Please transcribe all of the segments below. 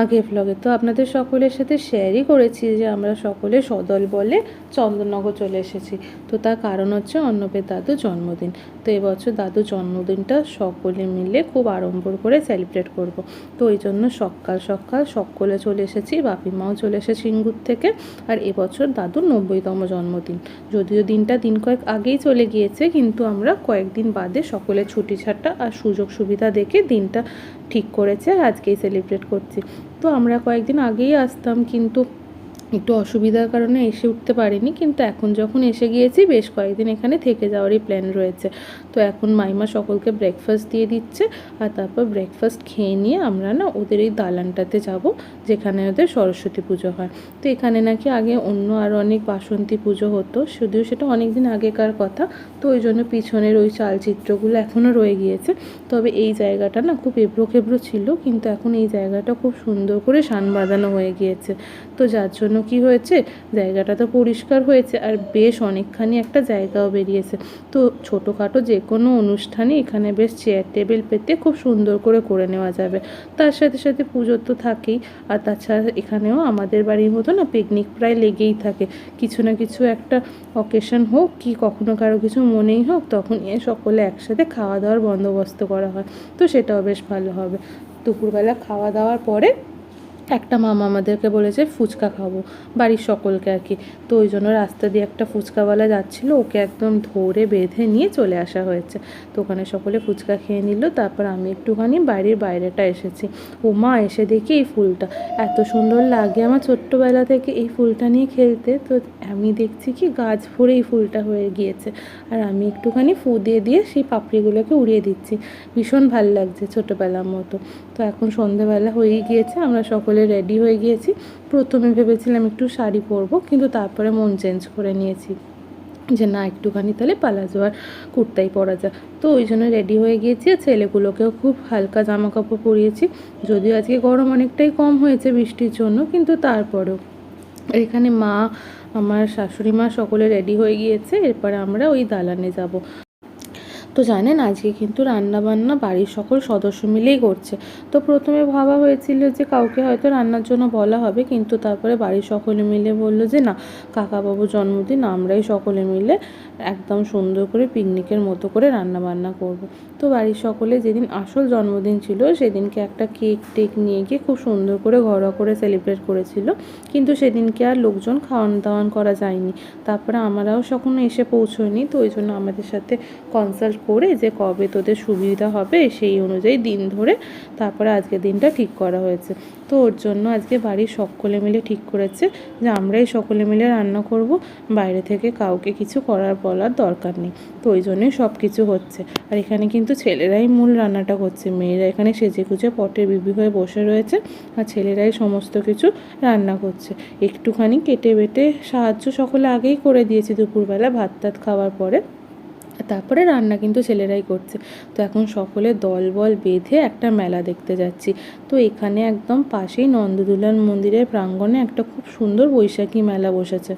আগের ভ্লগে তো আপনাদের সকলের সাথে শেয়ারই করেছি যে আমরা সকলে সদল বলে চন্দননগর চলে এসেছি। তো তার কারণ হচ্ছে অর্ণবের দাদুর জন্মদিন। তো এবছর দাদুর জন্মদিনটা সকলে মিলে খুব আড়ম্বর করে সেলিব্রেট করব। তো ওই জন্য সকাল সকাল সকলে চলে এসেছি, বাপি মাও চলে এসেছে সিঙ্গুর থেকে। আর এবছর দাদুর 90তম জন্মদিন, যদিও দিনটা দিন কয়েক আগেই চলে গিয়েছে, কিন্তু আমরা কয়েকদিন বাদে সকলে ছুটি ছাটা আর সুযোগ সুবিধা দেখে দিনটা ঠিক করেছে আর আজকেই সেলিব্রেট করছি। তো আমরা কয়েকদিন আগেই আসতাম, কিন্তু একটু অসুবিধার কারণে এসে উঠতে পারিনি, কিন্তু এখন যখন এসে গিয়েছি বেশ কয়েকদিন এখানে থেকে যাওয়ারই প্ল্যান রয়েছে। তো এখন মাইমা সকলকে ব্রেকফাস্ট দিয়ে দিচ্ছে, আর তারপর ব্রেকফাস্ট খেয়ে নিয়ে আমরা না ওদের এই দালানটাতে যাব যেখানে ওদের সরস্বতী পুজো হয়। তো এখানে নাকি আগে অন্য আরও অনেক বাসন্তী পুজো হতো, যদিও সেটা অনেক দিন আগেকার কথা। তো ওই জন্য পিছনের ওই চালচিত্রগুলো এখনও রয়ে গিয়েছে। তবে এই জায়গাটা না খুব এবড়ো খেবড়ো ছিল, কিন্তু এখন এই জায়গাটা খুব সুন্দর করে সান বাঁধানো হয়ে গিয়েছে। তো যার জন্য কি হয়েছে, জায়গাটা তো পরিষ্কার হয়েছে আর বেশ অনেকখানি একটা জায়গাও বেরিয়েছে। তো ছোটোখাটো যে কোনো অনুষ্ঠানে এখানে বেশ চেয়ার টেবিল পেতে খুব সুন্দর করে নেওয়া যাবে। তার সাথে সাথে পুজো তো থাকেই, আর তাছাড়া এখানেও আমাদের বাড়ির মতো না পিকনিক প্রায় লেগেই থাকে। কিছু না কিছু একটা অকেশন হোক কি কখনো কারো কিছু মনেই হোক, তখন সকলে একসাথে খাওয়া দাওয়ার বন্দোবস্ত করা হয়। তো সেটাও বেশ ভালো হবে। দুপুরবেলা খাওয়া দাওয়ার পরে একটা মামা আমাদেরকে বলেছে ফুচকা খাবো, বাড়ির সকলকে আর কি। তো ওই জন্য রাস্তা দিয়ে একটা ফুচকাওয়ালা যাচ্ছিলো, ওকে একদম ধরে বেঁধে নিয়ে চলে আসা হয়েছে। তো ওখানে সকলে ফুচকা খেয়ে নিল। তারপর আমি একটুখানি বাড়ির বাইরেটা এসেছি। ও মা, এসে দেখি এই ফুলটা এত সুন্দর লাগে, আমার ছোট্টবেলা থেকে এই ফুলটা নিয়ে খেলতে। তো আমি দেখছি কি গাছ ভরে এই ফুলটা হয়ে গিয়েছে, আর আমি একটুখানি ফু দিয়ে দিয়ে সেই পাপড়িগুলোকে উড়িয়ে দিচ্ছি। ভীষণ ভাল লাগছে ছোটোবেলার মতো। তো এখন সন্ধেবেলা হয়েই গিয়েছে, আমরা সকলে রেডি হয়ে গিয়েছি। প্রথমে ভেবেছিলাম একটু শাড়ি পরবো, কিন্তু তারপরে মন চেঞ্জ করে নিয়েছি যে না, একটুখানি তাহলে পালাজো আর কুর্তাই পরা যায়। তো ওই জন্য রেডি হয়ে গিয়েছি, আর ছেলেগুলোকেও খুব হালকা জামা কাপড় পরিয়েছি। যদিও আজকে গরম অনেকটাই কম হয়েছে বৃষ্টির জন্য, কিন্তু তারপরেও এখানে মা, আমার শাশুড়ি মা সকলে রেডি হয়ে গিয়েছে। এরপরে আমরা ওই দালানে যাব। তো জানেন আজকে কিন্তু রান্নাবান্না বাড়ির সকল সদস্য মিলেই করছে। তো প্রথমে ভাবা হয়েছিল যে কাউকে হয়তো রান্নার জন্য বলা হবে, কিন্তু তারপরে বাড়ির সকলে মিলে বলল যে না, কাকাবাবুর জন্মদিন, আমরাই সকলে মিলে একদম সুন্দর করে পিকনিকের মতো করে রান্নাবান্না করব। তো বাড়ির সকলে যেদিন আসল জন্মদিন ছিল সেদিনকে একটা কেক টেক নিয়ে গিয়ে খুব সুন্দর করে ঘরোয়া করে সেলিব্রেট করেছিল, কিন্তু সেদিনকে আর লোকজন খাওয়ান দাওয়ান করা যায়নি। তারপরে আমরাও সখনও এসে পৌঁছয়নি। তো ওই জন্য আমাদের সাথে কনসাল্ট করে যে কবে তোদের সুবিধা হবে সেই অনুযায়ী দিন ধরে তারপরে আজকের দিনটা ঠিক করা হয়েছে। তো ওর জন্য আজকে বাড়ির সকলে মিলে ঠিক করেছে যে আমরাই সকলে মিলে রান্না করব, বাইরে থেকে কাউকে কিছু বলার দরকার নেই। তো ওই জন্যই সব কিছু হচ্ছে। আর এখানে কিন্তু ছেলেরাই মূল রান্নাটা করছে, মেয়েরা এখানে সেজে গুজে পটের বিবি হয়ে বসে রয়েছে, আর ছেলেরাই সমস্ত কিছু রান্না করছে। একটুখানি কেটে বেটে সাহায্য সকলে আগেই করে দিয়েছি দুপুরবেলা ভাত টাত খাওয়ার পরে। তারপরে রান্না কিন্তু ছেলেরাই করছে। তো এখন সকলে দলবল বেঁধে একটা মেলা দেখতে যাচ্ছি। তো এখানে একদম পাশেই নন্দদুলার মন্দিরের প্রাঙ্গণে একটা খুব সুন্দর বৈশাখী মেলা বসেছে।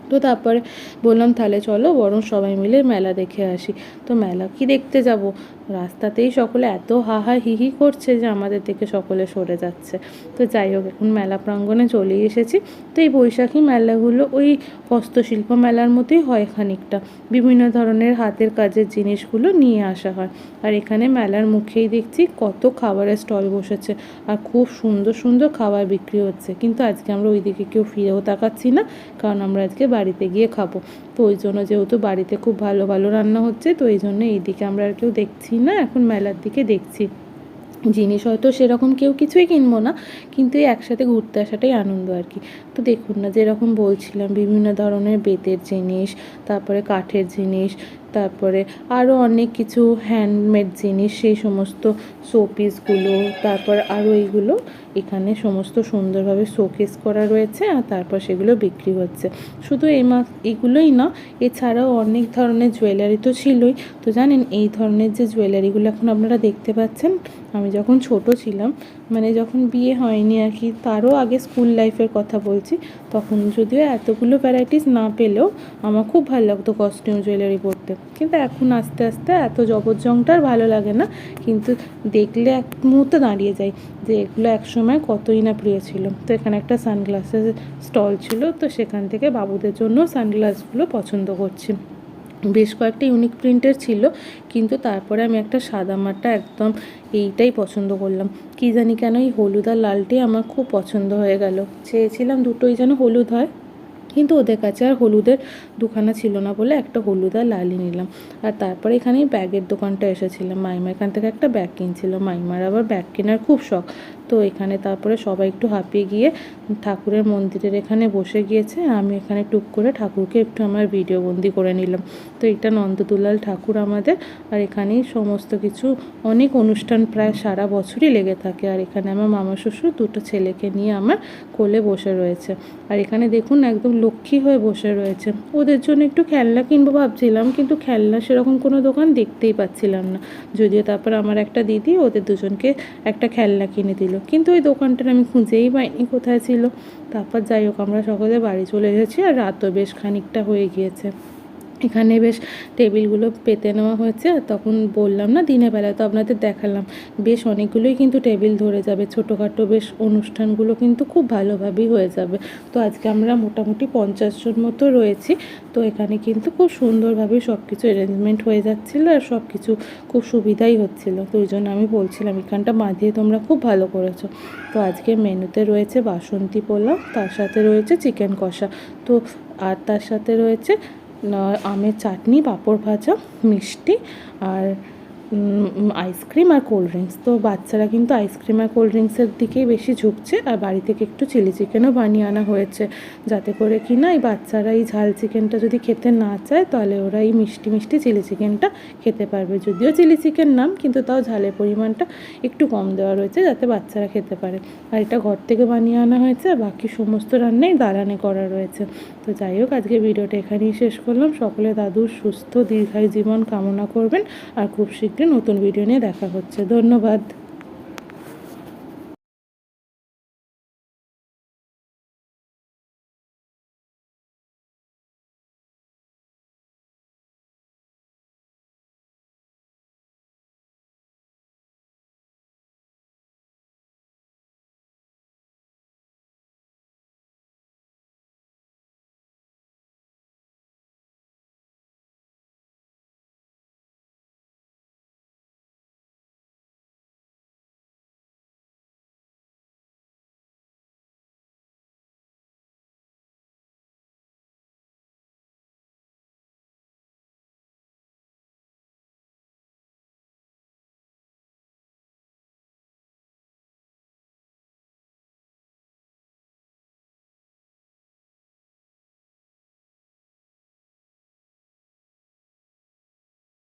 তো তারপরে বললাম তাহলে চলো বরং সবাই মিলে মেলা দেখে আসি। তো মেলা কি দেখতে যাব, রাস্তাতেই সকলে এত হাহা হিহি করছে যে আমাদের থেকে সকলে সরে যাচ্ছে। তো যাই হোক, এখন মেলা প্রাঙ্গণে চলেই এসেছি। তো এই বৈশাখী মেলাগুলো ওই হস্তশিল্প মেলার মতোই হয় খানিকটা, বিভিন্ন ধরনের হাতের কাজের জিনিসগুলো নিয়ে আসা হয়। আর এখানে মেলার মুখেই দেখছি কত খাবারের স্টল বসেছে, আর খুব সুন্দর সুন্দর খাবার বিক্রি হচ্ছে। কিন্তু আজকে আমরা ওইদিকে কেউ ফিরেও তাকাচ্ছি না, কারণ আমরা আজকে বাড়িতে গিয়ে খাবো। তো ওই জন্য যেহেতু বাড়িতে খুব ভালো ভালো রান্না হচ্ছে, তো এই জন্য এইদিকে আমরা আর কেউ দেখছি না, এখন মেলার দিকে দেখছি। জিনিস হয়তো সেরকম কেউ কিছুই কিনবো না, কিন্তু এই একসাথে ঘুরতে আসাটাই আনন্দ আর কি। তো দেখুন না, যেরকম বলছিলাম বিভিন্ন ধরনের বেতের জিনিস, তারপরে কাঠের জিনিস, তারপরে আরও অনেক কিছু হ্যান্ডমেড জিনিস, সেই সমস্ত শোপিসগুলো, তারপর আরও এইগুলো এখানে সমস্ত সুন্দরভাবে শোকেস করা রয়েছে, আর তারপর সেগুলো বিক্রি হচ্ছে। শুধু এইগুলোই না, এছাড়াও অনেক ধরনের জুয়েলারি তো ছিলই। তো জানেন এই ধরনের যে জুয়েলারিগুলো এখন আপনারা দেখতে পাচ্ছেন, আমি যখন ছোট ছিলাম মানে যখন বিয়ে হয়নি আর কি, তারও আগে স্কুল লাইফের কথা বলছি, তখন যদিও এতগুলো ভ্যারাইটিস না পেলেও আমার খুব ভালো লাগতো কস্টিউম জুয়েলারি পরতে। কিন্তু এখন আস্তে আস্তে এত জবরজংটা আর ভালো লাগে না, কিন্তু দেখলে এক মুহূর্তে দাঁড়িয়ে যায় যে এগুলো একসময় কতই না প্রিয় ছিল। তো এখানে একটা সানগ্লাসের স্টল ছিল, তো সেখান থেকে বাবুদের জন্য সানগ্লাসগুলো পছন্দ করছি। বেশ কয়েকটা ইউনিক প্রিন্টের ছিল, কিন্তু তারপরে আমি একটা সাদামাটা একদম এইটাই পছন্দ করলাম। কী জানি কেন এই হলুদ আর লালটাই আমার খুব পছন্দ হয়ে গেল। চেয়েছিলাম দুটোই যেন হলুদ হয়, কিন্তু ওদের কাছে আর হলুদের দুখানা ছিল না বলে একটা হলুদ আর লালই নিলাম। আর তারপরে এখানে ব্যাগের দোকানটা এসেছিলাম, মাইমা এখান থেকে একটা ব্যাগ কিনছিল। মাইমার আবার ব্যাগ কেনার খুব শখ। তো এখানে তারপরে সবাই একটু হাঁপিয়ে গিয়ে ঠাকুরের মন্দিরের এখানে বসে গিয়েছে, আমি এখানে টুক করে ঠাকুরকে একটু আমার ভিডিও বন্দি করে নিলাম। তো এটা নন্দদুলাল ঠাকুর আমাদের, আর এখানেই সমস্ত কিছু অনেক অনুষ্ঠান প্রায় সারা বছরই লেগে থাকে। আর এখানে আমার মামা শ্বশুর দুটো ছেলেকে নিয়ে আমার কোলে বসে রয়েছে। আর এখানে দেখুন একদম লক্ষ্মী হয়ে বসে রয়েছে। ওদের জন্য একটু খেলনা কিনবো ভাবছিলাম, কিন্তু খেলনা সেরকম কোনো দোকান দেখতেই পাচ্ছিলাম না। যদিও তারপর আমার একটা দিদি ওদের দুজনকে একটা খেলনা কিনে দিল, কিন্তু ওই দোকানটার আমি খুঁজেই পাইনি কোথায় ছিল। তারপর যাই হোক আমরা সকলে বাড়ি চলে এসেছি, আর রাতও বেশ খানিকটা হয়ে গিয়েছে। এখানে বেশ টেবিলগুলো পেতে নেওয়া হয়েছে। আর তখন বললাম না দিনের বেলায় তো আপনাদের দেখালাম, বেশ অনেকগুলোই কিন্তু টেবিল ধরে যাবে, ছোটোখাটো বেশ অনুষ্ঠানগুলো কিন্তু খুব ভালোভাবেই হয়ে যাবে। তো আজকে আমরা মোটামুটি 50 জন মতো রয়েছি। তো এখানে কিন্তু খুব সুন্দরভাবে সব কিছু অ্যারেঞ্জমেন্ট হয়ে যাচ্ছিলো, আর সব কিছু খুব সুবিধাই হচ্ছিলো। তো ওই জন্য আমি বলছিলাম এখানটা বাঁধিয়ে তোমরা খুব ভালো করেছো। তো আজকে মেনুতে রয়েছে বাসন্তী পোলাও, তার সাথে রয়েছে চিকেন কষা, তো আর তার সাথে রয়েছে আমের চাটনি, পাঁপড় ভাজা, মিষ্টি আর আইসক্রিম আর কোল্ড ড্রিঙ্কস। তো বাচ্চারা কিন্তু আইসক্রিম আর কোল্ড ড্রিঙ্কসের দিকেই বেশি ঝুঁকছে। আর বাড়ি থেকে একটু চিলি চিকেনও বানিয়ে আনা হয়েছে, যাতে করে কি না এই বাচ্চারা এই ঝাল চিকেনটা যদি খেতে না চায়, তাহলে ওরা এই মিষ্টি মিষ্টি চিলি চিকেনটা খেতে পারবে। যদিও চিলি চিকেন নাম, কিন্তু তাও ঝালের পরিমাণটা একটু কম দেওয়া রয়েছে যাতে বাচ্চারা খেতে পারে। আর এটা ঘর থেকে বানিয়ে আনা হয়েছে, আর বাকি সমস্ত রান্নাই দালানে করা রয়েছে। তো যাই হোক আজকে ভিডিওটা এখানেই শেষ করলাম। সকলে দাদুর সুস্থ দীর্ঘায়ু জীবন কামনা করবেন, আর খুব শীঘ্রই নতুন ভিডিও নিয়ে দেখা হচ্ছে। ধন্যবাদ।